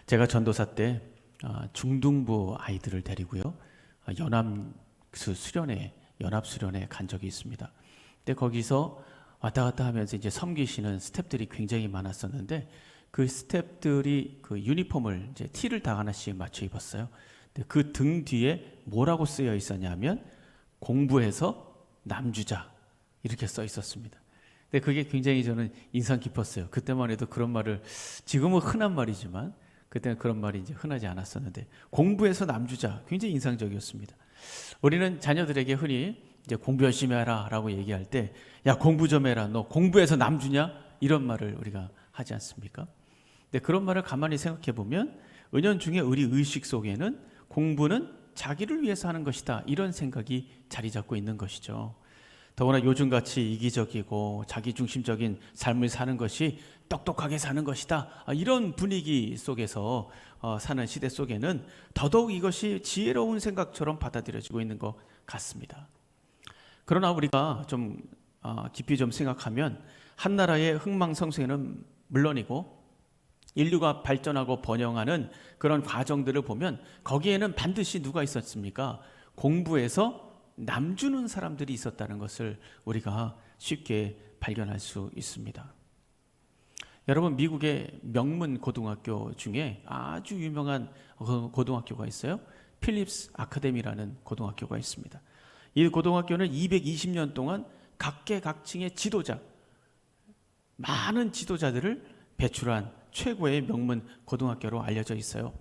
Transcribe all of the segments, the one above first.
제가 전도사 때 중등부 아이들을 데리고요 연합수련회 간 적이 있습니다. 근데 거기서 왔다 갔다 하면서 이제 섬기시는 스태프들이 굉장히 많았었는데 그 스태프들이 그 유니폼을 이제 티를 다 하나씩 맞춰 입었어요. 근데 그 등 뒤에 뭐라고 쓰여 있었냐면 공부해서 남주자 이렇게 써 있었습니다. 근데 그게 굉장히 저는 인상 깊었어요. 그때만 해도 그런 말을, 지금은 흔한 말이지만 그때는 그런 말이 이제 흔하지 않았었는데, 공부해서 남주자 굉장히 인상적이었습니다. 우리는 자녀들에게 흔히 이제 공부 열심히 하라라고 얘기할 때, 야 공부 좀 해라, 너 공부해서 남주냐, 이런 말을 우리가 하지 않습니까? 근데 그런 말을 가만히 생각해 보면 은연중에 우리 의식 속에는 공부는 자기를 위해서 하는 것이다, 이런 생각이 자리 잡고 있는 것이죠. 더구나 요즘같이 이기적이고 자기중심적인 삶을 사는 것이 똑똑하게 사는 것이다, 이런 분위기 속에서 사는 시대 속에는 더더욱 이것이 지혜로운 생각처럼 받아들여지고 있는 것 같습니다. 그러나 우리가 좀 깊이 좀 생각하면 한 나라의 흥망성쇠는 물론이고 인류가 발전하고 번영하는 그런 과정들을 보면 거기에는 반드시 누가 있었습니까? 공부해서 남주는 사람들이 있었다는 것을 우리가 쉽게 발견할 수 있습니다. 여러분, 미국의 명문 고등학교 중에 아주 유명한 고등학교가 있어요. 필립스 아카데미라는 고등학교가 있습니다. 이 고등학교는 220년 동안 각계각층의 지도자, 많은 지도자들을 배출한 최고의 명문 고등학교로 알려져 있어요.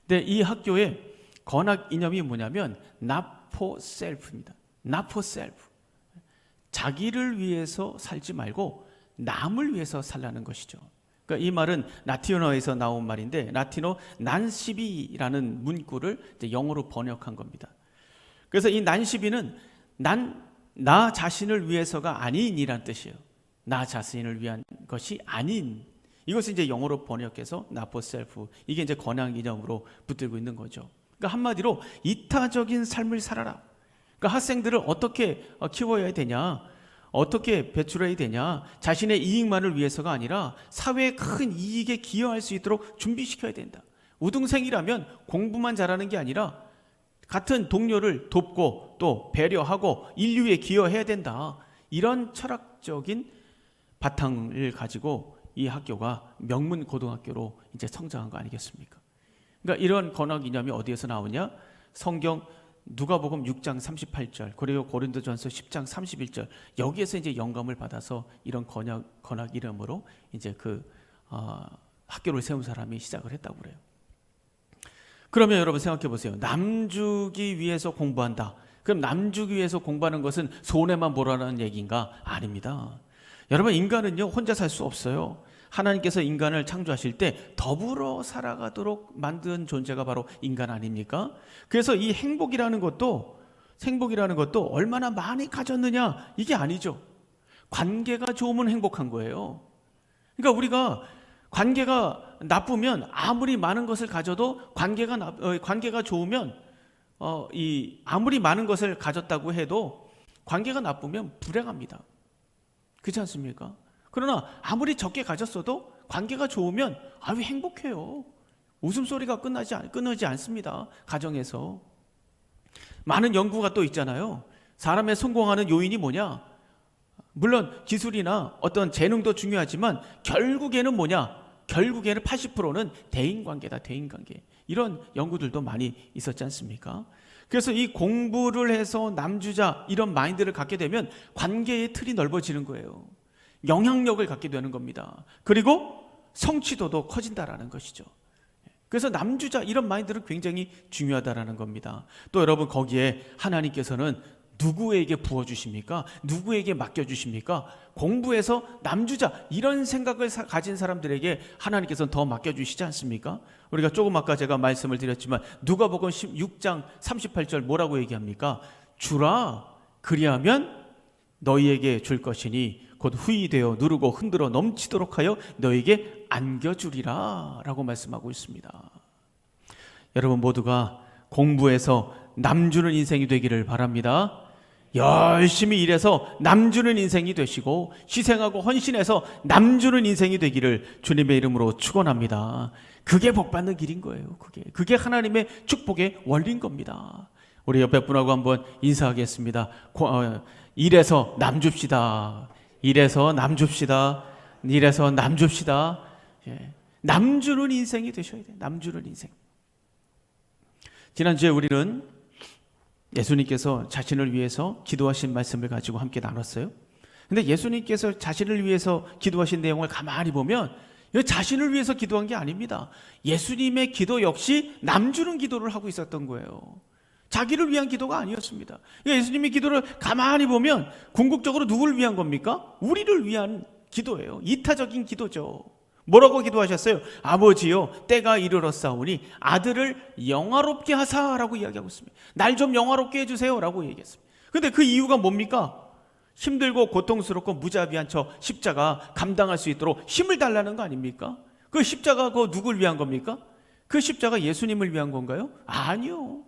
근데 이 학교의 건학 이념이 뭐냐면 not for self입니다. not for self. 자기를 위해서 살지 말고 남을 위해서 살라는 것이죠. 그러니까 이 말은 라틴어에서 나온 말인데, 라틴어 난시비라는 문구를 이제 영어로 번역한 겁니다. 그래서 이 난시비는 나 자신을 위해서가 아닌이란 뜻이에요. 나 자신을 위한 것이 아닌, 이것을 이제 영어로 번역해서 not for self, 이게 이제 권한 개념으로 붙들고 있는 거죠. 그러니까 한마디로 이타적인 삶을 살아라. 그러니까 학생들을 어떻게 키워야 되냐, 어떻게 배출해야 되냐, 자신의 이익만을 위해서가 아니라 사회의 큰 이익에 기여할 수 있도록 준비시켜야 된다. 우등생이라면 공부만 잘하는 게 아니라 같은 동료를 돕고 또 배려하고 인류에 기여해야 된다. 이런 철학적인 바탕을 가지고 이 학교가 명문 고등학교로 이제 성장한 거 아니겠습니까? 그러니까 이런 건학 이념이 어디에서 나오냐? 성경 누가복음 6장 38절, 그리고 고린도전서 10장 31절, 여기에서 이제 영감을 받아서 이런 건학 이름으로 이제 학교를 세운 사람이 시작을 했다고 그래요. 그러면 여러분 생각해 보세요. 남주기 위해서 공부한다. 그럼 남주기 위해서 공부하는 것은 손해만 보라는 얘기인가? 아닙니다. 여러분, 인간은요 혼자 살 수 없어요. 하나님께서 인간을 창조하실 때 더불어 살아가도록 만든 존재가 바로 인간 아닙니까? 그래서 이 행복이라는 것도 얼마나 많이 가졌느냐, 이게 아니죠. 관계가 좋으면 행복한 거예요. 그러니까 우리가 관계가 나쁘면 아무리 많은 것을 가져도 관계가 좋으면 아무리 많은 것을 가졌다고 해도 관계가 나쁘면 불행합니다. 그렇지 않습니까? 그러나 아무리 적게 가졌어도 관계가 좋으면 아주 행복해요. 웃음소리가 끊어지 않습니다. 가정에서. 많은 연구가 또 있잖아요. 사람의 성공하는 요인이 뭐냐? 물론 기술이나 어떤 재능도 중요하지만 결국에는 뭐냐? 결국에는 80%는 대인관계다, 대인관계. 이런 연구들도 많이 있었지 않습니까? 그래서 이 공부를 해서 남주자, 이런 마인드를 갖게 되면 관계의 틀이 넓어지는 거예요. 영향력을 갖게 되는 겁니다. 그리고 성취도도 커진다라는 것이죠. 그래서 남주자, 이런 마인드는 굉장히 중요하다라는 겁니다. 또 여러분, 거기에 하나님께서는 누구에게 부어주십니까? 누구에게 맡겨주십니까? 공부해서 남주자, 이런 생각을 가진 사람들에게 하나님께서는 더 맡겨주시지 않습니까? 우리가 조금 아까 제가 말씀을 드렸지만 누가복음 6장 38절 뭐라고 얘기합니까? 주라, 그리하면 너희에게 줄 것이니 곧 후히 되어 누르고 흔들어 넘치도록 하여 너에게 안겨주리라 라고 말씀하고 있습니다. 여러분 모두가 공부해서 남주는 인생이 되기를 바랍니다. 열심히 일해서 남주는 인생이 되시고 희생하고 헌신해서 남주는 인생이 되기를 주님의 이름으로 축원합니다. 그게 복받는 길인 거예요. 그게 하나님의 축복의 원리인 겁니다. 우리 옆에 분하고 한번 인사하겠습니다. 일해서 남줍시다. 일해서 남줍시다. 일해서 남줍시다. 예. 남주는 인생이 되셔야 돼요. 남주는 인생. 지난주에 우리는 예수님께서 자신을 위해서 기도하신 말씀을 가지고 함께 나눴어요. 근데 예수님께서 자신을 위해서 기도하신 내용을 가만히 보면 자신을 위해서 기도한 게 아닙니다. 예수님의 기도 역시 남주는 기도를 하고 있었던 거예요. 자기를 위한 기도가 아니었습니다. 예수님의 기도를 가만히 보면 궁극적으로 누구를 위한 겁니까? 우리를 위한 기도예요. 이타적인 기도죠. 뭐라고 기도하셨어요? 아버지요, 때가 이르렀사오니 아들을 영화롭게 하사라고 이야기하고 있습니다. 날 좀 영화롭게 해주세요 라고 얘기했습니다. 근데 그 이유가 뭡니까? 힘들고 고통스럽고 무자비한 저 십자가 감당할 수 있도록 힘을 달라는 거 아닙니까? 그 십자가 그 누굴 위한 겁니까? 그 십자가 예수님을 위한 건가요? 아니요.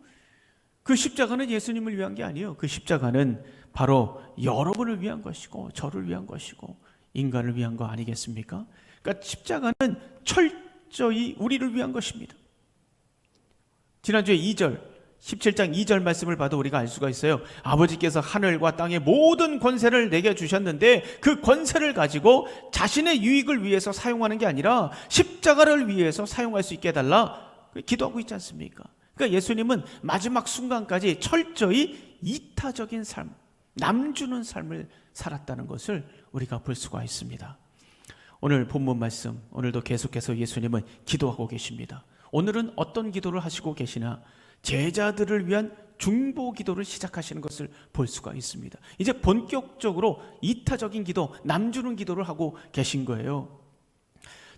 그 십자가는 예수님을 위한 게 아니에요. 그 십자가는 바로 여러분을 위한 것이고 저를 위한 것이고 인간을 위한 거 아니겠습니까? 그러니까 십자가는 철저히 우리를 위한 것입니다. 지난주에 17장 2절 말씀을 봐도 우리가 알 수가 있어요. 아버지께서 하늘과 땅의 모든 권세를 내게 주셨는데 그 권세를 가지고 자신의 유익을 위해서 사용하는 게 아니라 십자가를 위해서 사용할 수 있게 해달라 기도하고 있지 않습니까? 그러니까 예수님은 마지막 순간까지 철저히 이타적인 삶, 남주는 삶을 살았다는 것을 우리가 볼 수가 있습니다. 오늘 본문 말씀, 오늘도 계속해서 예수님은 기도하고 계십니다. 오늘은 어떤 기도를 하시고 계시나? 제자들을 위한 중보 기도를 시작하시는 것을 볼 수가 있습니다. 이제 본격적으로 이타적인 기도, 남주는 기도를 하고 계신 거예요.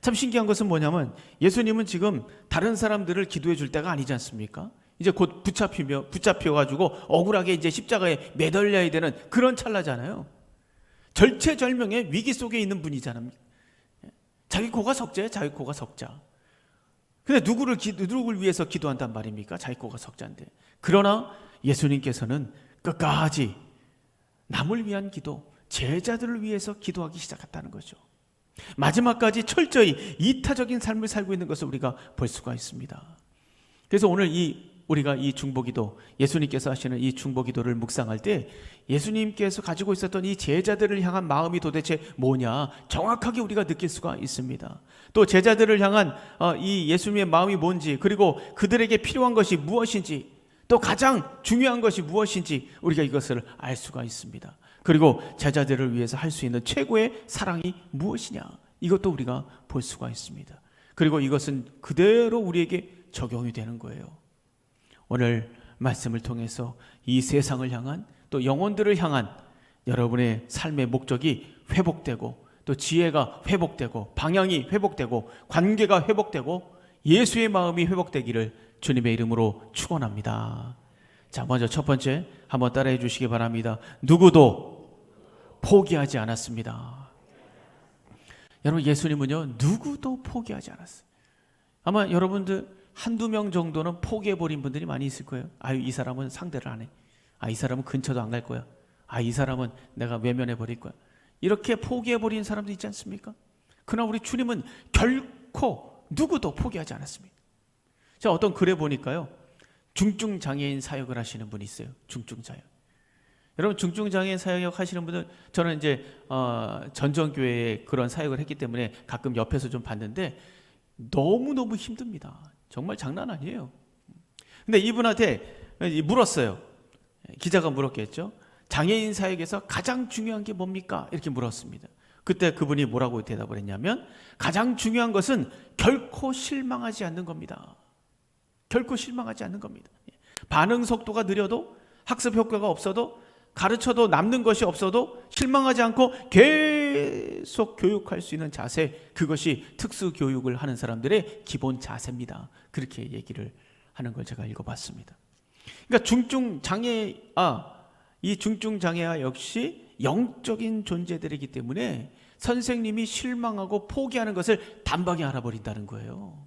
참 신기한 것은 뭐냐면 예수님은 지금 다른 사람들을 기도해 줄 때가 아니지 않습니까? 이제 곧 붙잡혀가지고 억울하게 이제 십자가에 매달려야 되는 그런 찰나잖아요. 절체절명의 위기 속에 있는 분이잖아요. 자기 코가 석자예요. 자기 코가 석자. 근데 누구를 위해서 기도한단 말입니까? 자기 코가 석자인데. 그러나 예수님께서는 끝까지 남을 위한 기도, 제자들을 위해서 기도하기 시작했다는 거죠. 마지막까지 철저히 이타적인 삶을 살고 있는 것을 우리가 볼 수가 있습니다. 그래서 오늘 우리가 이 중보기도, 예수님께서 하시는 이 중보기도를 묵상할 때 예수님께서 가지고 있었던 이 제자들을 향한 마음이 도대체 뭐냐 정확하게 우리가 느낄 수가 있습니다. 또 제자들을 향한 이 예수님의 마음이 뭔지, 그리고 그들에게 필요한 것이 무엇인지, 또 가장 중요한 것이 무엇인지 우리가 이것을 알 수가 있습니다. 그리고 제자들을 위해서 할 수 있는 최고의 사랑이 무엇이냐, 이것도 우리가 볼 수가 있습니다. 그리고 이것은 그대로 우리에게 적용이 되는 거예요. 오늘 말씀을 통해서 이 세상을 향한, 또 영혼들을 향한 여러분의 삶의 목적이 회복되고, 또 지혜가 회복되고, 방향이 회복되고, 관계가 회복되고, 예수의 마음이 회복되기를 주님의 이름으로 축원합니다. 자, 먼저 첫 번째 한번 따라해 주시기 바랍니다. 누구도 포기하지 않았습니다. 여러분, 예수님은요 누구도 포기하지 않았어요. 아마 여러분들 한두 명 정도는 포기해버린 분들이 많이 있을 거예요. 아유, 이 사람은 상대를 안 해. 아, 이 사람은 근처도 안 갈 거야. 아, 이 사람은 내가 외면해버릴 거야. 이렇게 포기해버린 사람도 있지 않습니까? 그러나 우리 주님은 결코 누구도 포기하지 않았습니다. 제가 어떤 글에 보니까요, 중증장애인 사역을 하시는 분이 있어요. 중증장애인. 여러분, 중증장애인 사역 하시는 분들, 저는 이제 전정교회에 그런 사역을 했기 때문에 가끔 옆에서 좀 봤는데 너무너무 힘듭니다. 정말 장난 아니에요. 근데 이분한테 물었어요. 기자가 물었겠죠. 장애인 사역에서 가장 중요한 게 뭡니까? 이렇게 물었습니다. 그때 그분이 뭐라고 대답을 했냐면, 가장 중요한 것은 결코 실망하지 않는 겁니다. 결코 실망하지 않는 겁니다. 반응 속도가 느려도, 학습 효과가 없어도, 가르쳐도 남는 것이 없어도 실망하지 않고 계속 교육할 수 있는 자세, 그것이 특수교육을 하는 사람들의 기본 자세입니다. 그렇게 얘기를 하는 걸 제가 읽어봤습니다. 그러니까 이 중증장애아 역시 영적인 존재들이기 때문에 선생님이 실망하고 포기하는 것을 단박에 알아버린다는 거예요.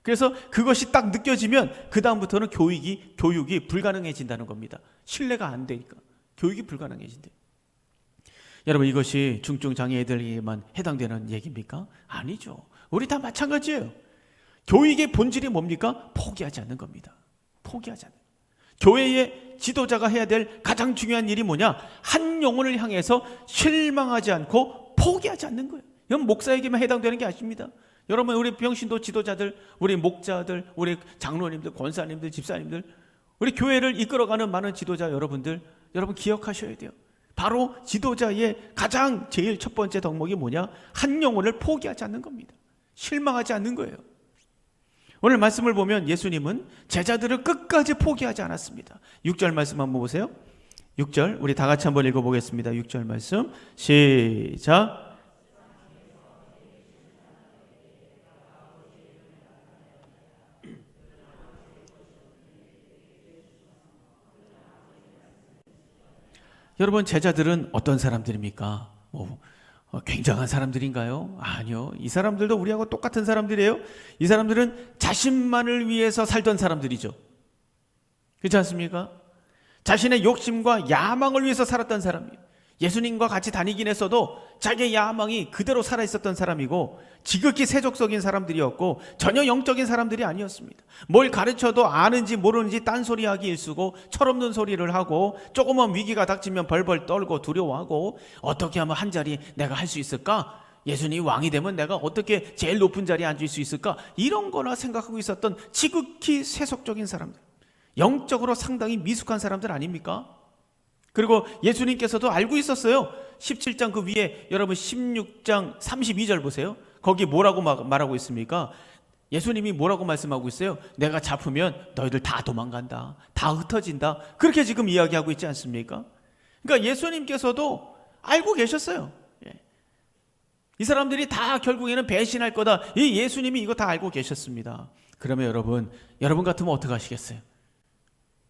그래서 그것이 딱 느껴지면 그 다음부터는 교육이 불가능해진다는 겁니다. 신뢰가 안 되니까. 교육이 불가능해진대. 여러분, 이것이 중증 장애인들에게만 해당되는 얘기입니까? 아니죠. 우리 다 마찬가지예요. 교육의 본질이 뭡니까? 포기하지 않는 겁니다. 포기하지 않는. 교회의 지도자가 해야 될 가장 중요한 일이 뭐냐? 한 영혼을 향해서 실망하지 않고 포기하지 않는 거예요. 이건 목사에게만 해당되는 게 아닙니다. 여러분, 우리 병신도 지도자들, 우리 목자들, 우리 장로님들, 권사님들, 집사님들, 우리 교회를 이끌어가는 많은 지도자 여러분들, 여러분 기억하셔야 돼요. 바로 지도자의 가장 제일 첫 번째 덕목이 뭐냐? 한 영혼을 포기하지 않는 겁니다. 실망하지 않는 거예요. 오늘 말씀을 보면 예수님은 제자들을 끝까지 포기하지 않았습니다. 6절 말씀 한번 보세요. 6절 우리 다 같이 한번 읽어보겠습니다. 6절 말씀 시작. 여러분, 제자들은 어떤 사람들입니까? 굉장한 사람들인가요? 아니요. 이 사람들도 우리하고 똑같은 사람들이에요. 이 사람들은 자신만을 위해서 살던 사람들이죠. 그렇지 않습니까? 자신의 욕심과 야망을 위해서 살았던 사람이에요. 예수님과 같이 다니긴 했어도 자기의 야망이 그대로 살아있었던 사람이고 지극히 세속적인 사람들이었고 전혀 영적인 사람들이 아니었습니다. 뭘 가르쳐도 아는지 모르는지 딴소리하기 일쑤고 철없는 소리를 하고 조그만 위기가 닥치면 벌벌 떨고 두려워하고 어떻게 하면 한 자리 내가 할 수 있을까? 예수님이 왕이 되면 내가 어떻게 제일 높은 자리에 앉을 수 있을까? 이런 거나 생각하고 있었던 지극히 세속적인 사람들, 영적으로 상당히 미숙한 사람들 아닙니까? 그리고 예수님께서도 알고 있었어요. 17장 그 위에 여러분 16장 32절 보세요. 거기 뭐라고 말하고 있습니까? 예수님이 뭐라고 말씀하고 있어요? 내가 잡으면 너희들 다 도망간다. 다 흩어진다. 그렇게 지금 이야기하고 있지 않습니까? 그러니까 예수님께서도 알고 계셨어요. 이 사람들이 다 결국에는 배신할 거다. 이 예수님이 이거 다 알고 계셨습니다. 그러면 여러분 같으면 어떻게 하시겠어요?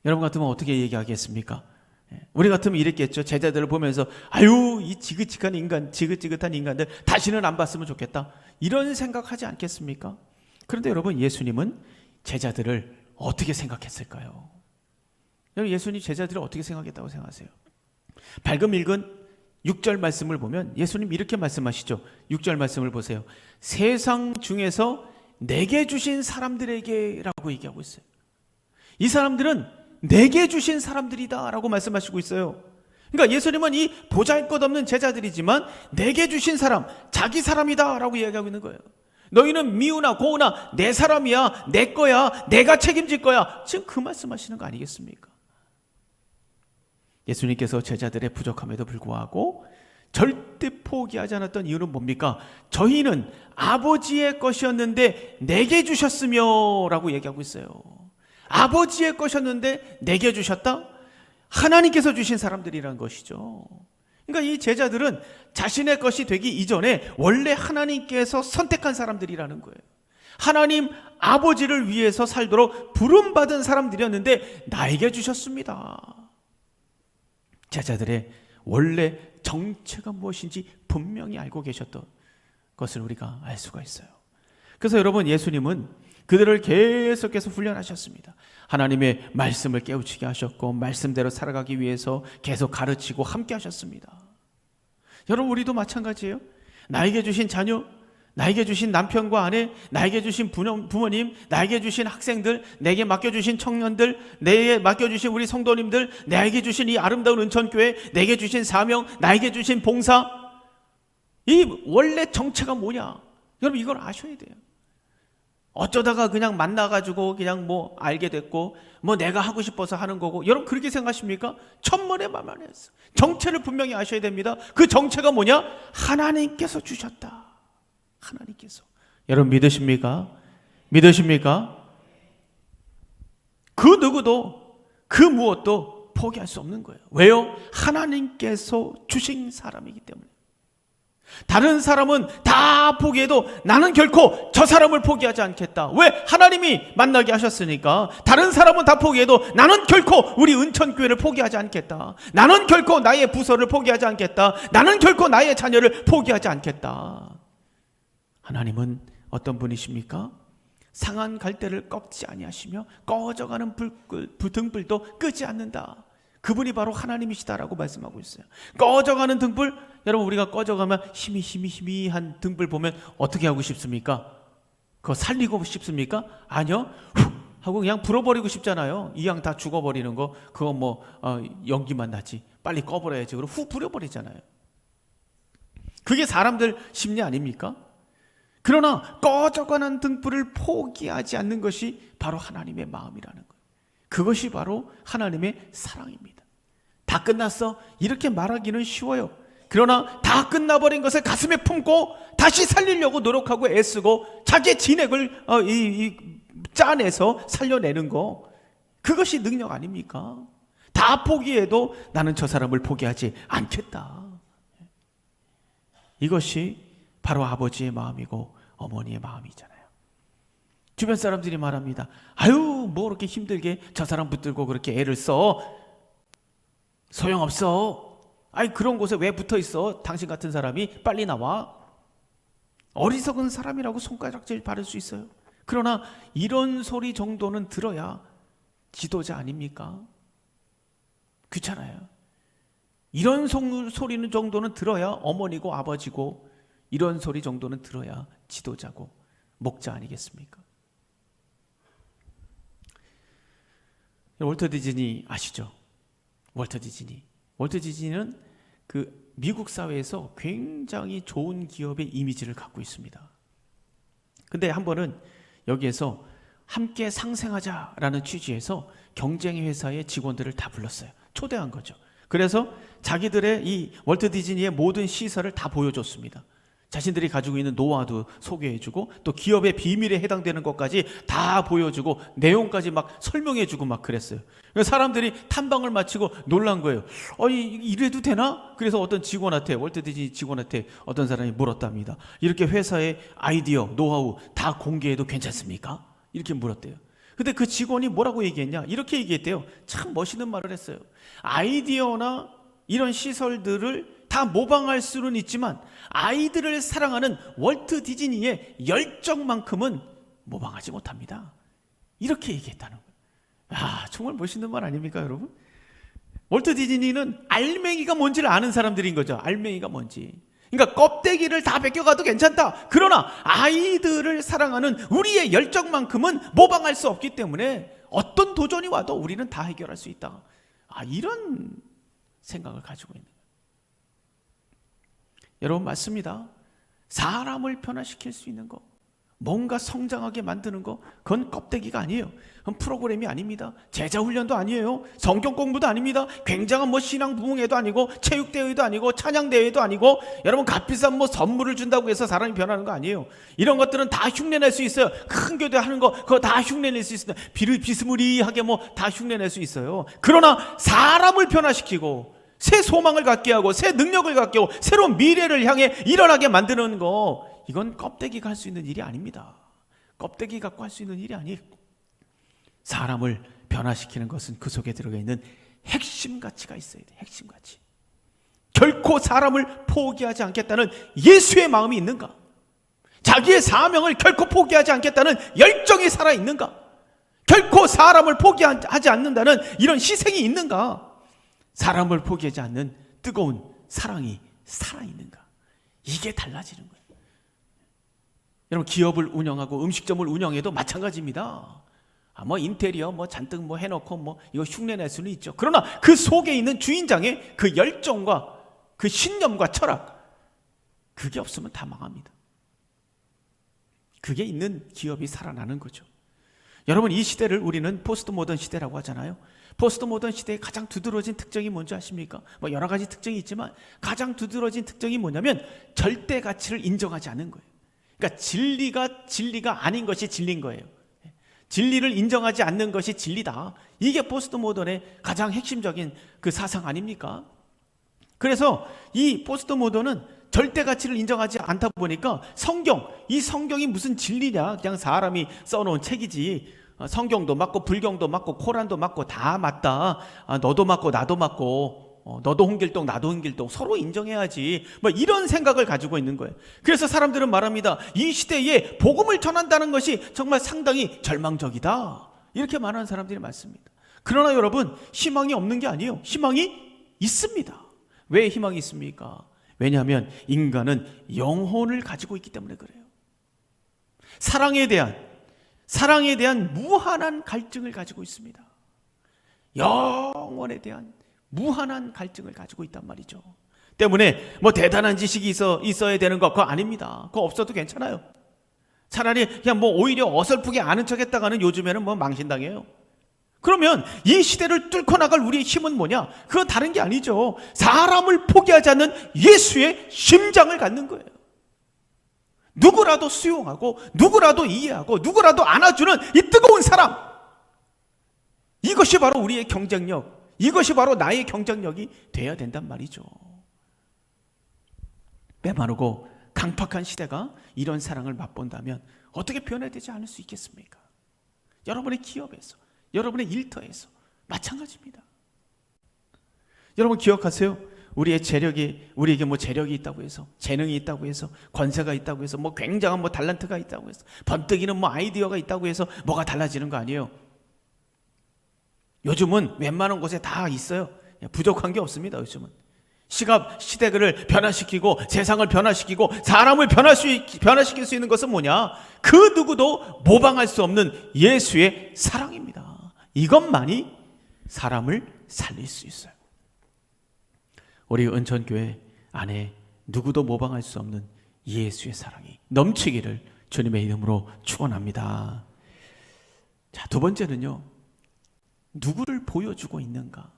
여러분 같으면 어떻게 얘기하겠습니까? 우리 같으면 이랬겠죠. 제자들을 보면서 아유, 이 지긋지긋한 인간들 다시는 안 봤으면 좋겠다. 이런 생각하지 않겠습니까? 그런데 여러분, 예수님은 제자들을 어떻게 생각했을까요? 여러분, 예수님 제자들을 어떻게 생각했다고 생각하세요? 밝음 읽은 6절 말씀을 보면 예수님 이렇게 말씀하시죠. 6절 말씀을 보세요. 세상 중에서 내게 주신 사람들에게 라고 얘기하고 있어요. 이 사람들은 내게 주신 사람들이다 라고 말씀하시고 있어요. 그러니까 예수님은 이 보잘것없는 제자들이지만 내게 주신 사람, 자기 사람이다 라고 이야기하고 있는 거예요. 너희는 미우나 고우나 내 사람이야, 내 거야, 내가 책임질 거야. 지금 그 말씀하시는 거 아니겠습니까? 예수님께서 제자들의 부족함에도 불구하고 절대 포기하지 않았던 이유는 뭡니까? 저희는 아버지의 것이었는데 내게 주셨으며 라고 얘기하고 있어요. 아버지의 것이었는데 내게 주셨다? 하나님께서 주신 사람들이라는 것이죠. 그러니까 이 제자들은 자신의 것이 되기 이전에 원래 하나님께서 선택한 사람들이라는 거예요. 하나님 아버지를 위해서 살도록 부름받은 사람들이었는데 나에게 주셨습니다. 제자들의 원래 정체가 무엇인지 분명히 알고 계셨던 것을 우리가 알 수가 있어요. 그래서 여러분, 예수님은 그들을 계속해서 훈련하셨습니다. 하나님의 말씀을 깨우치게 하셨고 말씀대로 살아가기 위해서 계속 가르치고 함께 하셨습니다. 여러분, 우리도 마찬가지예요. 나에게 주신 자녀, 나에게 주신 남편과 아내, 나에게 주신 부모님, 나에게 주신 학생들, 내게 맡겨주신 청년들, 내게 맡겨주신 우리 성도님들, 나에게 주신 이 아름다운 은천교회, 내게 주신 사명, 나에게 주신 봉사, 이 원래 정체가 뭐냐? 여러분, 이걸 아셔야 돼요. 어쩌다가 그냥 만나가지고 그냥 뭐 알게 됐고 뭐 내가 하고 싶어서 하는 거고, 여러분 그렇게 생각하십니까? 천만에만만해서 정체를 분명히 아셔야 됩니다. 그 정체가 뭐냐? 하나님께서 주셨다. 하나님께서. 여러분 믿으십니까? 믿으십니까? 그 누구도 그 무엇도 포기할 수 없는 거예요. 왜요? 하나님께서 주신 사람이기 때문에. 다른 사람은 다 포기해도 나는 결코 저 사람을 포기하지 않겠다. 왜? 하나님이 만나게 하셨으니까. 다른 사람은 다 포기해도 나는 결코 우리 은천교회를 포기하지 않겠다. 나는 결코 나의 부서를 포기하지 않겠다. 나는 결코 나의 자녀를 포기하지 않겠다. 하나님은 어떤 분이십니까? 상한 갈대를 꺾지 아니하시며 꺼져가는 등불도 끄지 않는다. 그분이 바로 하나님이시다라고 말씀하고 있어요. 꺼져가는 등불, 여러분 우리가 꺼져가면 희미한 등불 보면 어떻게 하고 싶습니까? 그거 살리고 싶습니까? 아니요. 훅 하고 그냥 불어버리고 싶잖아요. 이왕 다 죽어버리는 거 그거 뭐 연기만 나지, 빨리 꺼버려야지. 그리고 훅 불어버리잖아요. 그게 사람들 심리 아닙니까? 그러나 꺼져가는 등불을 포기하지 않는 것이 바로 하나님의 마음이라는 거예요. 그것이 바로 하나님의 사랑입니다. 다 끝났어, 이렇게 말하기는 쉬워요. 그러나 다 끝나버린 것을 가슴에 품고 다시 살리려고 노력하고 애쓰고 자기의 진액을 짜내서 살려내는 거, 그것이 능력 아닙니까? 다 포기해도 나는 저 사람을 포기하지 않겠다. 이것이 바로 아버지의 마음이고 어머니의 마음이잖아요. 주변 사람들이 말합니다. 아유, 뭐 그렇게 힘들게 저 사람 붙들고 그렇게 애를 써? 소용없어. 아이, 그런 곳에 왜 붙어 있어? 당신 같은 사람이 빨리 나와. 어리석은 사람이라고 손가락질 바를 수 있어요. 그러나 이런 소리 정도는 들어야 지도자 아닙니까? 그렇잖아요. 이런 소리는 정도는 들어야 어머니고 아버지고, 이런 소리 정도는 들어야 지도자고 목자 아니겠습니까? 월터 디즈니 아시죠? 월터 디즈니는 그 미국 사회에서 굉장히 좋은 기업의 이미지를 갖고 있습니다. 근데 한 번은 여기에서 함께 상생하자라는 취지에서 경쟁 회사의 직원들을 다 불렀어요. 초대한 거죠. 그래서 자기들의 이 월트 디즈니의 모든 시설을 다 보여줬습니다. 자신들이 가지고 있는 노하우도 소개해주고 또 기업의 비밀에 해당되는 것까지 다 보여주고 내용까지 막 설명해주고 막 그랬어요. 사람들이 탐방을 마치고 놀란 거예요. 이래도 되나? 그래서 어떤 직원한테, 월트 디즈니 직원한테 어떤 사람이 물었답니다. 이렇게 회사의 아이디어, 노하우 다 공개해도 괜찮습니까? 이렇게 물었대요. 근데 그 직원이 뭐라고 얘기했냐? 이렇게 얘기했대요. 참 멋있는 말을 했어요. 아이디어나 이런 시설들을 다 모방할 수는 있지만 아이들을 사랑하는 월트 디즈니의 열정만큼은 모방하지 못합니다. 이렇게 얘기했다는 거예요. 아, 정말 멋있는 말 아닙니까, 여러분? 월트 디즈니는 알맹이가 뭔지를 아는 사람들인 거죠. 알맹이가 뭔지. 그러니까 껍데기를 다 벗겨가도 괜찮다. 그러나 아이들을 사랑하는 우리의 열정만큼은 모방할 수 없기 때문에 어떤 도전이 와도 우리는 다 해결할 수 있다. 이런 생각을 가지고 있는 거예요. 여러분, 맞습니다. 사람을 변화시킬 수 있는 거, 뭔가 성장하게 만드는 거, 그건 껍데기가 아니에요. 그건 프로그램이 아닙니다. 제자훈련도 아니에요. 성경 공부도 아닙니다. 굉장한 뭐 신앙 부흥회도 아니고 체육대회도 아니고 찬양대회도 아니고 여러분 값비싼 뭐 선물을 준다고 해서 사람이 변하는 거 아니에요. 이런 것들은 다 흉내낼 수 있어요. 큰 교대 하는 거 그거 다 흉내낼 수 있어요. 비스무리하게 뭐 다 흉내낼 수 있어요. 그러나 사람을 변화시키고 새 소망을 갖게 하고 새 능력을 갖게 하고 새로운 미래를 향해 일어나게 만드는 거, 이건 껍데기가 할 수 있는 일이 아닙니다. 껍데기 갖고 할 수 있는 일이 아니에요. 사람을 변화시키는 것은 그 속에 들어가 있는 핵심 가치가 있어야 돼요. 핵심 가치. 결코 사람을 포기하지 않겠다는 예수의 마음이 있는가? 자기의 사명을 결코 포기하지 않겠다는 열정이 살아있는가? 결코 사람을 포기하지 않는다는 이런 희생이 있는가? 사람을 포기하지 않는 뜨거운 사랑이 살아있는가? 이게 달라지는 거예요. 여러분, 기업을 운영하고 음식점을 운영해도 마찬가지입니다. 뭐 인테리어 뭐 잔뜩 뭐 해놓고 뭐 이거 흉내낼 수는 있죠. 그러나 그 속에 있는 주인장의 그 열정과 그 신념과 철학, 그게 없으면 다 망합니다. 그게 있는 기업이 살아나는 거죠. 여러분, 이 시대를 우리는 포스트 모던 시대라고 하잖아요. 포스트 모던 시대의 가장 두드러진 특징이 뭔지 아십니까? 뭐 여러 가지 특징이 있지만 가장 두드러진 특징이 뭐냐면 절대 가치를 인정하지 않는 거예요. 그러니까 진리가 아닌 것이 진리인 거예요. 진리를 인정하지 않는 것이 진리다. 이게 포스트 모던의 가장 핵심적인 그 사상 아닙니까? 그래서 이 포스트 모던은 절대 가치를 인정하지 않다 보니까 이 성경이 무슨 진리냐? 그냥 사람이 써놓은 책이지. 성경도 맞고 불경도 맞고 코란도 맞고 다 맞다. 너도 맞고 나도 맞고 너도 홍길동 나도 홍길동 서로 인정해야지. 뭐 이런 생각을 가지고 있는 거예요. 그래서 사람들은 말합니다. 이 시대에 복음을 전한다는 것이 정말 상당히 절망적이다. 이렇게 말하는 사람들이 많습니다. 그러나 여러분, 희망이 없는 게 아니에요. 희망이 있습니다. 왜 희망이 있습니까? 왜냐하면 인간은 영혼을 가지고 있기 때문에 그래요. 사랑에 대한 무한한 갈증을 가지고 있습니다. 영혼에 대한 무한한 갈증을 가지고 있단 말이죠. 때문에 뭐 대단한 지식이 있어야 되는 거 그거 아닙니다. 그거 없어도 괜찮아요. 차라리 그냥 뭐 오히려 어설프게 아는 척 했다가는 요즘에는 뭐 망신당해요. 그러면 이 시대를 뚫고 나갈 우리의 힘은 뭐냐? 그건 다른 게 아니죠. 사람을 포기하지 않는 예수의 심장을 갖는 거예요. 누구라도 수용하고 누구라도 이해하고 누구라도 안아주는 이 뜨거운 사람, 이것이 바로 우리의 경쟁력, 이것이 바로 나의 경쟁력이 돼야 된단 말이죠. 메마르고 강팍한 시대가 이런 사랑을 맛본다면 어떻게 변화되지 않을 수 있겠습니까? 여러분의 기업에서, 여러분의 일터에서 마찬가지입니다. 여러분 기억하세요? 우리에게 뭐 재력이 있다고 해서, 재능이 있다고 해서, 권세가 있다고 해서, 뭐 굉장한 뭐 달란트가 있다고 해서, 번뜩이는 뭐 아이디어가 있다고 해서 뭐가 달라지는 거 아니에요. 요즘은 웬만한 곳에 다 있어요. 부족한 게 없습니다. 요즘은 시대를 변화시키고 세상을 변화시키고 사람을 변화시킬 수 있는 것은 뭐냐? 그 누구도 모방할 수 없는 예수의 사랑입니다. 이것만이 사람을 살릴 수 있어요. 우리 은천교회 안에 누구도 모방할 수 없는 예수의 사랑이 넘치기를 주님의 이름으로 축원합니다. 자, 두 번째는요, 누구를 보여주고 있는가?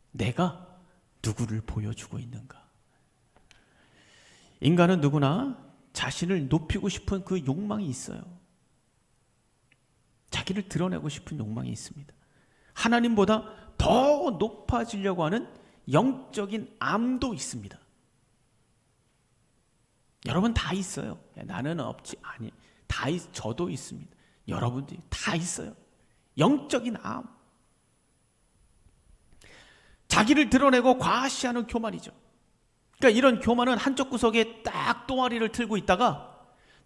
내가 누구를 보여주고 있는가? 인간은 누구나 자신을 높이고 싶은 그 욕망이 있어요. 자기를 드러내고 싶은 욕망이 있습니다. 하나님보다 더 높아지려고 하는 영적인 암도 있습니다. 여러분 다 있어요. 나는 없지, 아니, 저도 있습니다. 여러분들이 다 있어요. 영적인 암. 자기를 드러내고 과시하는 교만이죠. 그러니까 이런 교만은 한쪽 구석에 딱 동아리를 틀고 있다가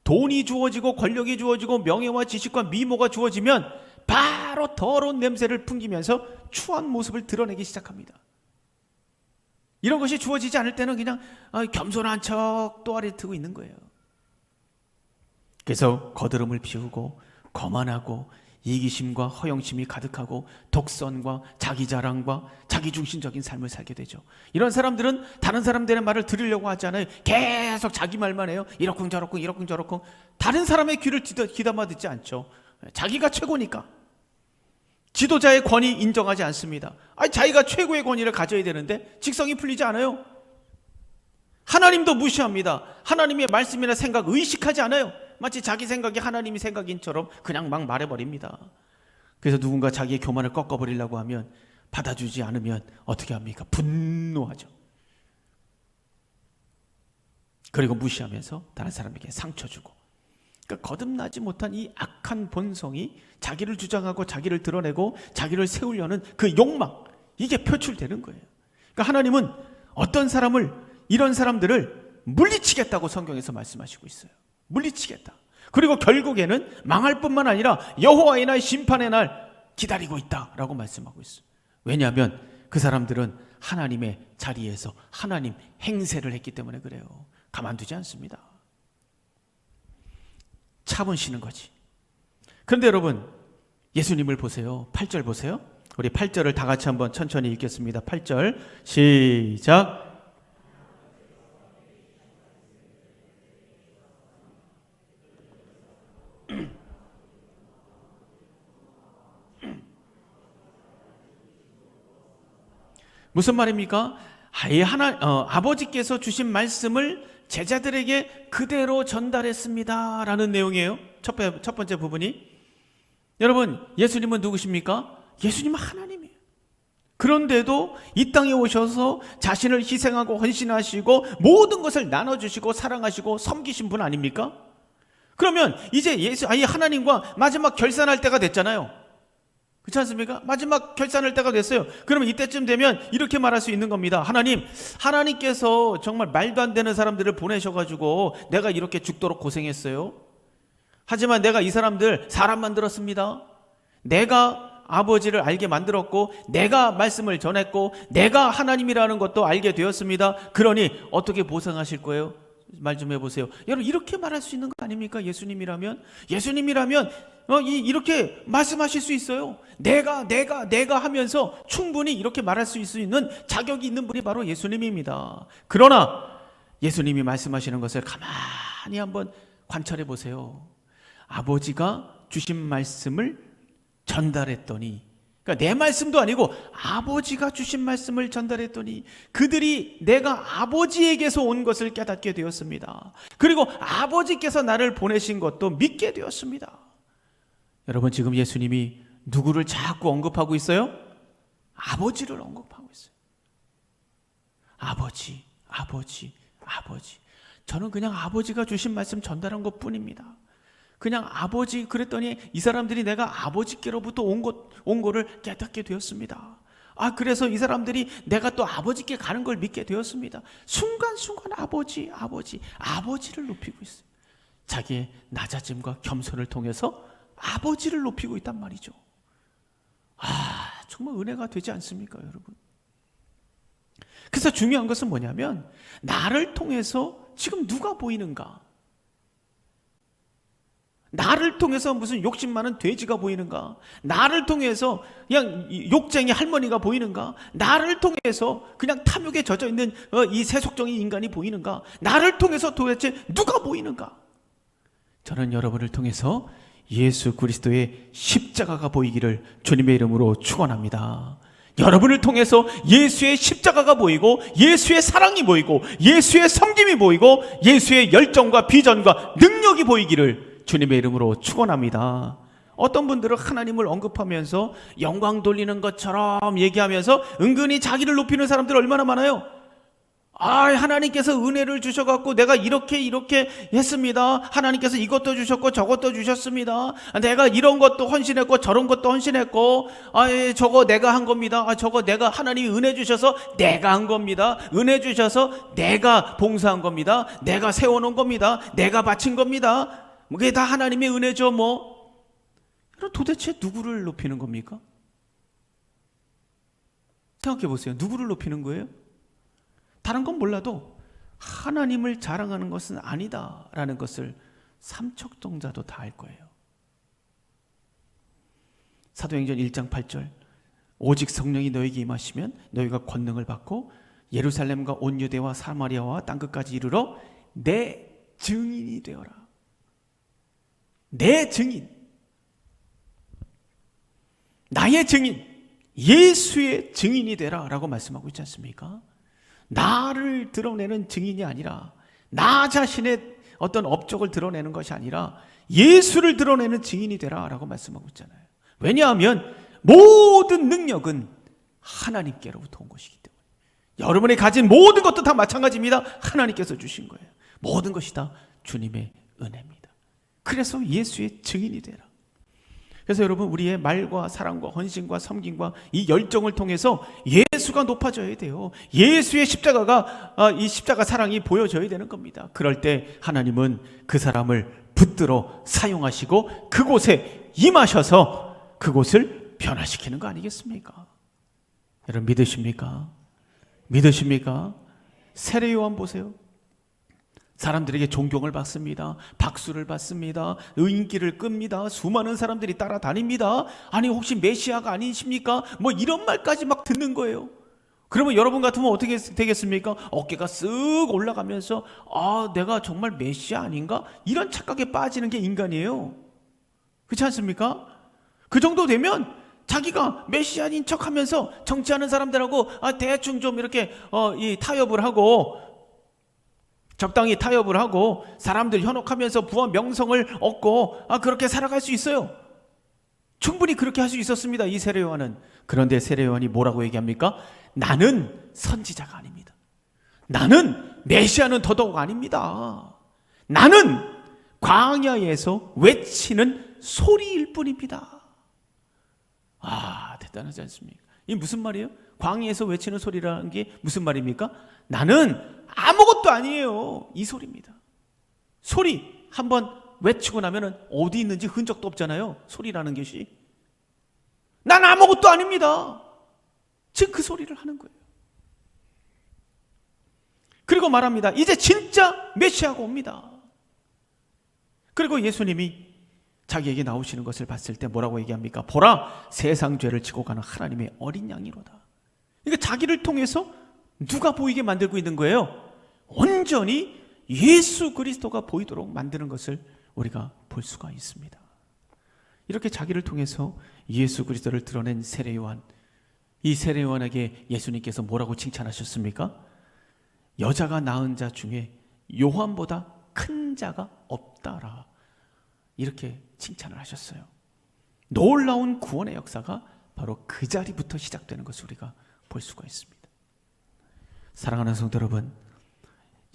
돈이 주어지고 권력이 주어지고 명예와 지식과 미모가 주어지면 바로 더러운 냄새를 풍기면서 추한 모습을 드러내기 시작합니다. 이런 것이 주어지지 않을 때는 그냥 겸손한 척 또아리 트고 있는 거예요. 그래서 거드름을 피우고 거만하고 이기심과 허영심이 가득하고 독선과 자기 자랑과 자기중심적인 삶을 살게 되죠. 이런 사람들은 다른 사람들의 말을 들으려고 하지 않아요. 계속 자기 말만 해요. 이렇쿵 저렇쿵 이렇쿵 저렇쿵. 다른 사람의 귀를 귀담아 듣지 않죠. 자기가 최고니까. 지도자의 권위 인정하지 않습니다. 자기가 최고의 권위를 가져야 되는데 직성이 풀리지 않아요. 하나님도 무시합니다. 하나님의 말씀이나 생각 의식하지 않아요. 마치 자기 생각이 하나님이 생각인처럼 그냥 막 말해버립니다. 그래서 누군가 자기의 교만을 꺾어버리려고 하면, 받아주지 않으면 어떻게 합니까? 분노하죠. 그리고 무시하면서 다른 사람에게 상처 주고. 그러니까 거듭나지 못한 이 악한 본성이 자기를 주장하고 자기를 드러내고 자기를 세우려는 그 욕망, 이게 표출되는 거예요. 그러니까 하나님은 이런 사람들을 물리치겠다고 성경에서 말씀하시고 있어요. 물리치겠다. 그리고 결국에는 망할 뿐만 아니라 여호와의 날, 심판의 날 기다리고 있다라고 말씀하고 있어요. 왜냐하면 그 사람들은 하나님의 자리에서 하나님 행세를 했기 때문에 그래요. 가만두지 않습니다. 참으시는 거지. 그런데 여러분, 예수님을 보세요. 8절 보세요. 우리 8절을 다 같이 한번 천천히 읽겠습니다. 8절 시작. 무슨 말입니까? 아버지께서 주신 말씀을 제자들에게 그대로 전달했습니다 라는 내용이에요. 첫 번째 부분이. 여러분, 예수님은 누구십니까? 예수님은 하나님이에요. 그런데도 이 땅에 오셔서 자신을 희생하고 헌신하시고 모든 것을 나눠주시고 사랑하시고 섬기신 분 아닙니까? 그러면 이제 하나님과 마지막 결산할 때가 됐잖아요. 그렇지 않습니까? 마지막 결산할 때가 됐어요. 그러면 이때쯤 되면 이렇게 말할 수 있는 겁니다. 하나님께서 정말 말도 안 되는 사람들을 보내셔가지고 내가 이렇게 죽도록 고생했어요. 하지만 내가 이 사람들 사람 만들었습니다. 내가 아버지를 알게 만들었고 내가 말씀을 전했고 내가 하나님이라는 것도 알게 되었습니다. 그러니 어떻게 보상하실 거예요? 말 좀 해보세요. 여러분, 이렇게 말할 수 있는 거 아닙니까? 예수님이라면 이렇게 말씀하실 수 있어요. 내가 하면서 충분히 이렇게 말할 수 있는 자격이 있는 분이 바로 예수님입니다. 그러나 예수님이 말씀하시는 것을 가만히 한번 관찰해 보세요. 아버지가 주신 말씀을 전달했더니, 그러니까 내 말씀도 아니고 아버지가 주신 말씀을 전달했더니 그들이 내가 아버지에게서 온 것을 깨닫게 되었습니다. 그리고 아버지께서 나를 보내신 것도 믿게 되었습니다. 여러분, 지금 예수님이 누구를 자꾸 언급하고 있어요? 아버지를 언급하고 있어요. 아버지. 저는 그냥 아버지가 주신 말씀 전달한 것 뿐입니다. 그냥 아버지, 그랬더니 이 사람들이 내가 아버지께로부터 온 거를 깨닫게 되었습니다. 그래서 이 사람들이 내가 또 아버지께 가는 걸 믿게 되었습니다. 순간순간 아버지를 높이고 있어요. 자기의 낮아짐과 겸손을 통해서 아버지를 높이고 있단 말이죠. 정말 은혜가 되지 않습니까, 여러분? 그래서 중요한 것은 뭐냐면, 나를 통해서 지금 누가 보이는가? 나를 통해서 무슨 욕심 많은 돼지가 보이는가? 나를 통해서 그냥 욕쟁이 할머니가 보이는가? 나를 통해서 그냥 탐욕에 젖어 있는 이 세속적인 인간이 보이는가? 나를 통해서 도대체 누가 보이는가? 저는 여러분을 통해서 예수 그리스도의 십자가가 보이기를 주님의 이름으로 축원합니다. 여러분을 통해서 예수의 십자가가 보이고 예수의 사랑이 보이고 예수의 섬김이 보이고 예수의 열정과 비전과 능력이 보이기를 주님의 이름으로 축원합니다. 어떤 분들은 하나님을 언급하면서 영광 돌리는 것처럼 얘기하면서 은근히 자기를 높이는 사람들 얼마나 많아요. 하나님께서 은혜를 주셔갖고 내가 이렇게 했습니다. 하나님께서 이것도 주셨고 저것도 주셨습니다. 내가 이런 것도 헌신했고 저런 것도 헌신했고 저거 내가 한 겁니다. 저거 내가 하나님이 은혜 주셔서 내가 한 겁니다. 은혜 주셔서 내가 봉사한 겁니다. 내가 세워놓은 겁니다. 내가 바친 겁니다. 그게 다 하나님의 은혜죠. 그럼 도대체 누구를 높이는 겁니까? 생각해 보세요. 누구를 높이는 거예요? 다른 건 몰라도 하나님을 자랑하는 것은 아니다라는 것을 삼척동자도 다 알 거예요. 사도행전 1장 8절, 오직 성령이 너에게 임하시면 너희가 권능을 받고 예루살렘과 온 유대와 사마리아와 땅끝까지 이르러 내 증인이 되어라. 내 증인, 나의 증인, 예수의 증인이 되라 라고 말씀하고 있지 않습니까? 나를 드러내는 증인이 아니라, 나 자신의 어떤 업적을 드러내는 것이 아니라 예수를 드러내는 증인이 되라 라고 말씀하고 있잖아요. 왜냐하면 모든 능력은 하나님께로부터 온 것이기 때문에. 여러분이 가진 모든 것도 다 마찬가지입니다. 하나님께서 주신 거예요. 모든 것이 다 주님의 은혜입니다. 그래서 예수의 증인이 되라. 그래서 여러분, 우리의 말과 사랑과 헌신과 섬김과 이 열정을 통해서 예수가 높아져야 돼요. 예수의 십자가가, 이 십자가 사랑이 보여져야 되는 겁니다. 그럴 때 하나님은 그 사람을 붙들어 사용하시고 그곳에 임하셔서 그곳을 변화시키는 거 아니겠습니까? 여러분, 믿으십니까? 세례 요한 보세요. 사람들에게 존경을 받습니다. 박수를 받습니다. 인기를 끕니다. 수많은 사람들이 따라다닙니다. 아니, 혹시 메시아가 아니십니까? 이런 말까지 막 듣는 거예요. 그러면 여러분 같으면 어떻게 되겠습니까? 어깨가 쓱 올라가면서 내가 정말 메시아 아닌가? 이런 착각에 빠지는 게 인간이에요. 그렇지 않습니까? 그 정도 되면 자기가 메시아인 척하면서 정치하는 사람들하고 대충 좀 이렇게 타협을 하고, 적당히 타협을 하고 사람들 현혹하면서 부와 명성을 얻고 그렇게 살아갈 수 있어요. 충분히 그렇게 할 수 있었습니다, 이 세례 요한은. 그런데 세례 요한이 뭐라고 얘기합니까? 나는 선지자가 아닙니다. 나는 메시아는 더더욱 아닙니다. 나는 광야에서 외치는 소리일 뿐입니다. 대단하지 않습니까? 이게 무슨 말이에요? 광야에서 외치는 소리라는 게 무슨 말입니까? 나는 아무것도 아니에요. 이 소리입니다. 소리 한번 외치고 나면 어디 있는지 흔적도 없잖아요. 소리라는 것이. 난 아무것도 아닙니다. 지금 그 소리를 하는 거예요. 그리고 말합니다. 이제 진짜 메시아가 옵니다. 그리고 예수님이 자기에게 나오시는 것을 봤을 때 뭐라고 얘기합니까? 보라, 세상 죄를 지고 가는 하나님의 어린 양이로다. 그러니까 자기를 통해서 누가 보이게 만들고 있는 거예요? 온전히 예수 그리스도가 보이도록 만드는 것을 우리가 볼 수가 있습니다. 이렇게 자기를 통해서 예수 그리스도를 드러낸 세례 요한, 이 세례 요한에게 예수님께서 뭐라고 칭찬하셨습니까? 여자가 낳은 자 중에 요한보다 큰 자가 없다라, 이렇게 칭찬을 하셨어요. 놀라운 구원의 역사가 바로 그 자리부터 시작되는 것을 우리가 볼 수가 있습니다. 사랑하는 성도 여러분,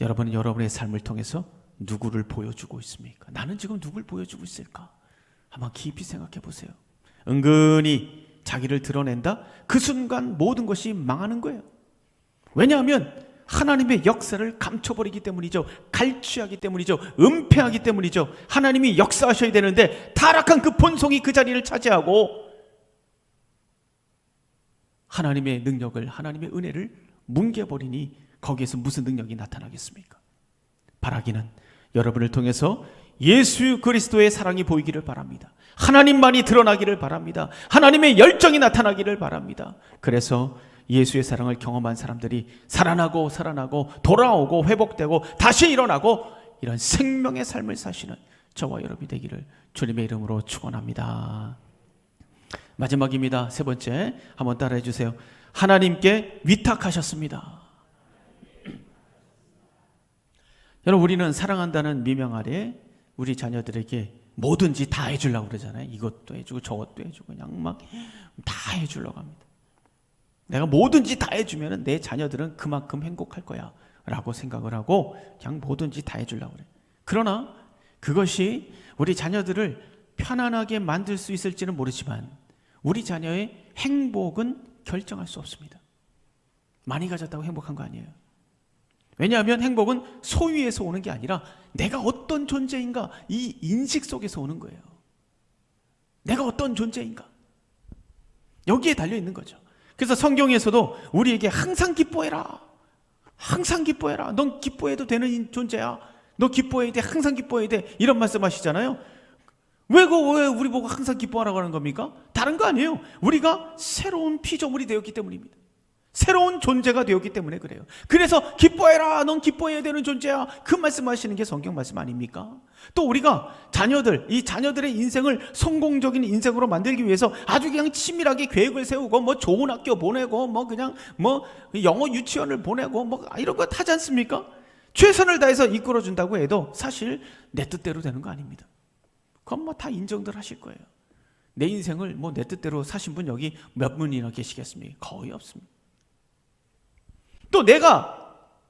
여러분은 여러분의 삶을 통해서 누구를 보여주고 있습니까? 나는 지금 누굴 보여주고 있을까? 한번 깊이 생각해 보세요. 은근히 자기를 드러낸다? 그 순간 모든 것이 망하는 거예요. 왜냐하면 하나님의 역사를 감춰버리기 때문이죠. 갈취하기 때문이죠. 은폐하기 때문이죠. 하나님이 역사하셔야 되는데 타락한 그 본성이 그 자리를 차지하고 하나님의 능력을, 하나님의 은혜를 뭉개버리니 거기에서 무슨 능력이 나타나겠습니까? 바라기는 여러분을 통해서 예수 그리스도의 사랑이 보이기를 바랍니다. 하나님만이 드러나기를 바랍니다. 하나님의 열정이 나타나기를 바랍니다. 그래서 예수의 사랑을 경험한 사람들이 살아나고 돌아오고 회복되고 다시 일어나고 이런 생명의 삶을 사시는 저와 여러분이 되기를 주님의 이름으로 축원합니다. 마지막입니다. 세 번째, 한번 따라해 주세요. 하나님께 위탁하셨습니다. 여러분, 우리는 사랑한다는 미명 아래 우리 자녀들에게 뭐든지 다 해주려고 그러잖아요. 이것도 해주고 저것도 해주고 그냥 막 다 해주려고 합니다. 내가 뭐든지 다 해주면 내 자녀들은 그만큼 행복할 거야 라고 생각을 하고 그냥 뭐든지 다 해주려고 그래요. 그러나 그것이 우리 자녀들을 편안하게 만들 수 있을지는 모르지만 우리 자녀의 행복은 결정할 수 없습니다. 많이 가졌다고 행복한 거 아니에요. 왜냐하면 행복은 소유에서 오는 게 아니라 내가 어떤 존재인가, 이 인식 속에서 오는 거예요. 내가 어떤 존재인가, 여기에 달려있는 거죠. 그래서 성경에서도 우리에게 항상 기뻐해라, 항상 기뻐해라, 넌 기뻐해도 되는 존재야, 너 기뻐해야 돼, 항상 기뻐해야 돼, 이런 말씀 하시잖아요. 왜 우리 보고 항상 기뻐하라고 하는 겁니까? 다른 거 아니에요. 우리가 새로운 피조물이 되었기 때문입니다. 새로운 존재가 되었기 때문에 그래요. 그래서 기뻐해라, 넌 기뻐해야 되는 존재야, 그 말씀하시는 게 성경 말씀 아닙니까? 또 우리가 이 자녀들의 인생을 성공적인 인생으로 만들기 위해서 아주 그냥 치밀하게 계획을 세우고 뭐 좋은 학교 보내고 뭐 그냥 뭐 영어 유치원을 보내고 뭐 이런 거 하지 않습니까? 최선을 다해서 이끌어준다고 해도 사실 내 뜻대로 되는 거 아닙니다. 그건 뭐 다 인정들 하실 거예요. 내 인생을 뭐 내 뜻대로 사신 분 여기 몇 분이나 계시겠습니까? 거의 없습니다. 또 내가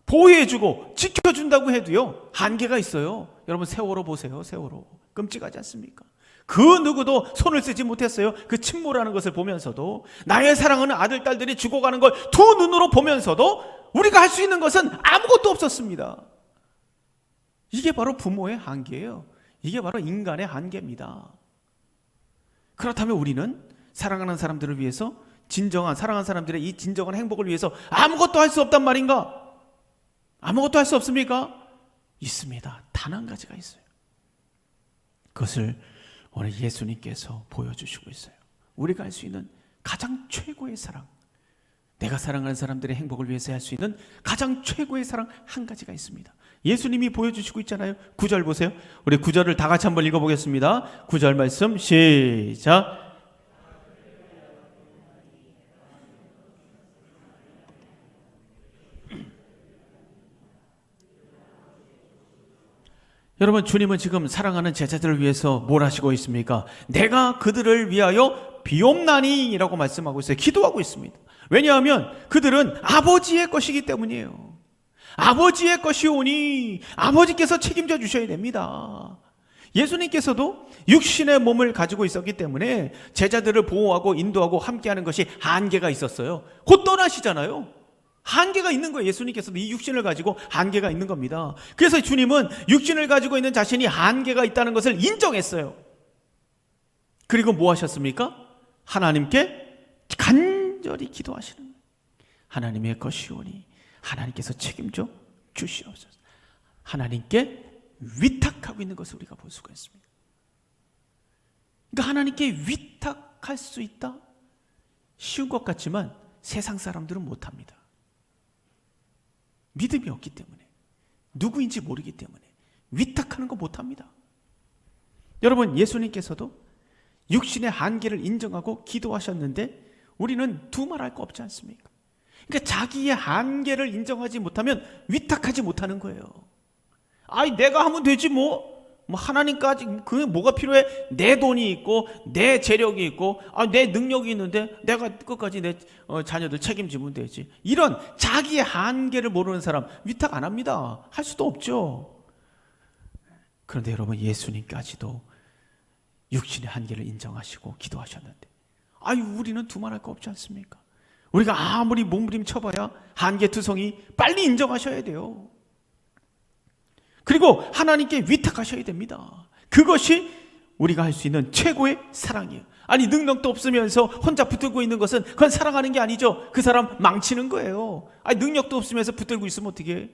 보호해주고 지켜준다고 해도요, 한계가 있어요. 여러분 세월호 보세요. 세월호 끔찍하지 않습니까? 그 누구도 손을 쓰지 못했어요. 그 침몰하는 것을 보면서도, 나의 사랑하는 아들 딸들이 죽어가는 걸 두 눈으로 보면서도 우리가 할 수 있는 것은 아무것도 없었습니다. 이게 바로 부모의 한계예요. 이게 바로 인간의 한계입니다. 그렇다면 우리는 사랑하는 사람들을 위해서, 사랑하는 사람들의 이 진정한 행복을 위해서 아무것도 할 수 없단 말인가? 아무것도 할 수 없습니까? 있습니다. 단 한 가지가 있어요. 그것을 오늘 예수님께서 보여주시고 있어요. 우리가 할 수 있는 가장 최고의 사랑, 내가 사랑하는 사람들의 행복을 위해서 할 수 있는 가장 최고의 사랑 한 가지가 있습니다. 예수님이 보여주시고 있잖아요. 9절 보세요. 우리 9절을 다 같이 한번 읽어보겠습니다. 9절 말씀 시작. 여러분, 주님은 지금 사랑하는 제자들을 위해서 뭘 하시고 있습니까? 내가 그들을 위하여 비옵나니 라고 말씀하고 있어요. 기도하고 있습니다. 왜냐하면 그들은 아버지의 것이기 때문이에요. 아버지의 것이오니 아버지께서 책임져 주셔야 됩니다. 예수님께서도 육신의 몸을 가지고 있었기 때문에 제자들을 보호하고 인도하고 함께하는 것이 한계가 있었어요. 곧 떠나시잖아요. 한계가 있는 거예요. 예수님께서도 이 육신을 가지고 한계가 있는 겁니다. 그래서 주님은 육신을 가지고 있는 자신이 한계가 있다는 것을 인정했어요. 그리고 뭐 하셨습니까? 하나님께 간절히 기도하시는 거예요. 하나님의 것이오니 하나님께서 책임져 주시옵소서. 하나님께 위탁하고 있는 것을 우리가 볼 수가 있습니다. 그러니까 하나님께 위탁할 수 있다? 쉬운 것 같지만 세상 사람들은 못합니다. 믿음이 없기 때문에, 누구인지 모르기 때문에 위탁하는 거 못합니다. 여러분, 예수님께서도 육신의 한계를 인정하고 기도하셨는데 우리는 두말할 거 없지 않습니까? 그러니까 자기의 한계를 인정하지 못하면 위탁하지 못하는 거예요. 아이, 내가 하면 되지 뭐 하나님까지 그게 뭐가 필요해? 내 돈이 있고 내 재력이 있고 내 능력이 있는데 내가 끝까지 내 자녀들 책임지면 되지. 이런 자기의 한계를 모르는 사람 위탁 안 합니다. 할 수도 없죠. 그런데 여러분, 예수님까지도 육신의 한계를 인정하시고 기도하셨는데 우리는 두말할 거 없지 않습니까? 우리가 아무리 몸부림쳐봐야 한계투성이 빨리 인정하셔야 돼요. 그리고 하나님께 위탁하셔야 됩니다. 그것이 우리가 할 수 있는 최고의 사랑이에요. 능력도 없으면서 혼자 붙들고 있는 것은 그건 사랑하는 게 아니죠. 그 사람 망치는 거예요. 능력도 없으면서 붙들고 있으면 어떻게 해?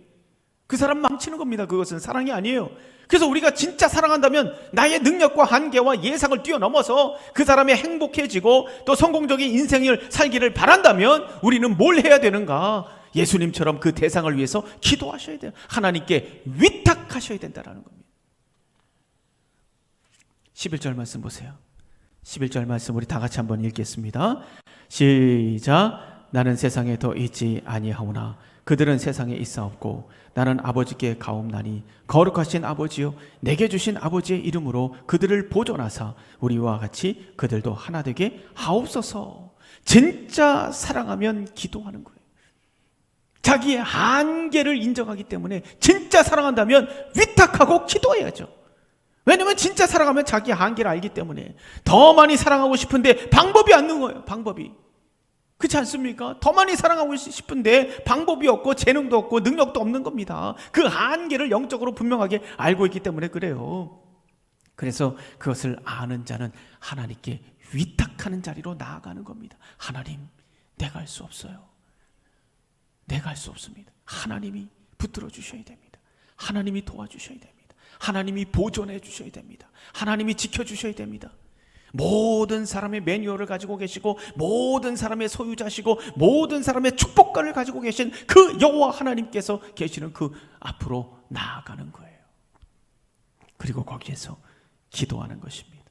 그 사람 망치는 겁니다. 그것은 사랑이 아니에요. 그래서 우리가 진짜 사랑한다면 나의 능력과 한계와 예상을 뛰어넘어서 그 사람이 행복해지고 또 성공적인 인생을 살기를 바란다면 우리는 뭘 해야 되는가? 예수님처럼 그 대상을 위해서 기도하셔야 돼요. 하나님께 위탁하셔야 된다는 겁니다. 11절 말씀 보세요. 11절 말씀 우리 다 같이 한번 읽겠습니다. 시작. 나는 세상에 더 있지 아니하오나 그들은 세상에 있사옵고 나는 아버지께 가옵나니 거룩하신 아버지요 내게 주신 아버지의 이름으로 그들을 보존하사 우리와 같이 그들도 하나 되게 하옵소서. 진짜 사랑하면 기도하는 거예요. 자기의 한계를 인정하기 때문에 진짜 사랑한다면 위탁하고 기도해야죠. 왜냐하면 진짜 사랑하면 자기의 한계를 알기 때문에 더 많이 사랑하고 싶은데 방법이 없는 거예요. 방법이. 그렇지 않습니까? 더 많이 사랑하고 싶은데 방법이 없고 재능도 없고 능력도 없는 겁니다. 그 한계를 영적으로 분명하게 알고 있기 때문에 그래요. 그래서 그것을 아는 자는 하나님께 위탁하는 자리로 나아가는 겁니다. 하나님, 내가 할 수 없어요. 내가 할 수 없습니다. 하나님이 붙들어 주셔야 됩니다. 하나님이 도와주셔야 됩니다. 하나님이 보존해 주셔야 됩니다. 하나님이 지켜주셔야 됩니다. 모든 사람의 매뉴얼을 가지고 계시고 모든 사람의 소유자시고 모든 사람의 축복관을 가지고 계신 그 여호와 하나님께서 계시는 그 앞으로 나아가는 거예요. 그리고 거기에서 기도하는 것입니다.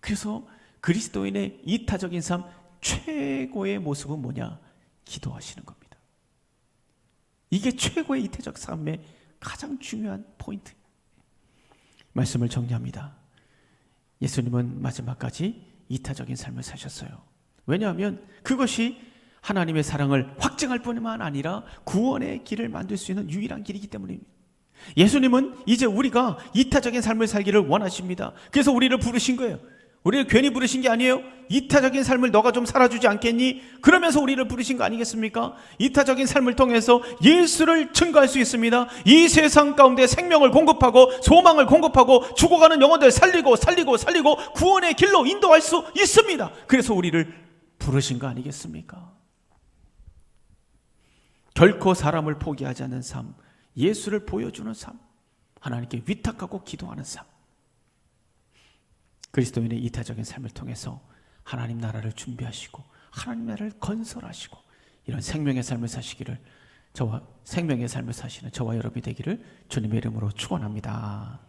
그래서 그리스도인의 이타적인 삶 최고의 모습은 뭐냐? 기도하시는 겁니다. 이게 최고의 이타적 삶의 가장 중요한 포인트. 말씀을 정리합니다. 예수님은 마지막까지 이타적인 삶을 사셨어요. 왜냐하면 그것이 하나님의 사랑을 확증할 뿐만 아니라 구원의 길을 만들 수 있는 유일한 길이기 때문입니다. 예수님은 이제 우리가 이타적인 삶을 살기를 원하십니다. 그래서 우리를 부르신 거예요. 우리를 괜히 부르신 게 아니에요. 이타적인 삶을 너가 좀 살아주지 않겠니? 그러면서 우리를 부르신 거 아니겠습니까? 이타적인 삶을 통해서 예수를 증거할 수 있습니다. 이 세상 가운데 생명을 공급하고 소망을 공급하고 죽어가는 영혼들 살리고 구원의 길로 인도할 수 있습니다. 그래서 우리를 부르신 거 아니겠습니까? 결코 사람을 포기하지 않는 삶, 예수를 보여주는 삶, 하나님께 위탁하고 기도하는 삶, 그리스도인의 이타적인 삶을 통해서 하나님 나라를 준비하시고 하나님 나라를 건설하시고 이런 생명의 삶을 사시기를, 생명의 삶을 사시는 저와 여러분이 되기를 주님의 이름으로 축원합니다.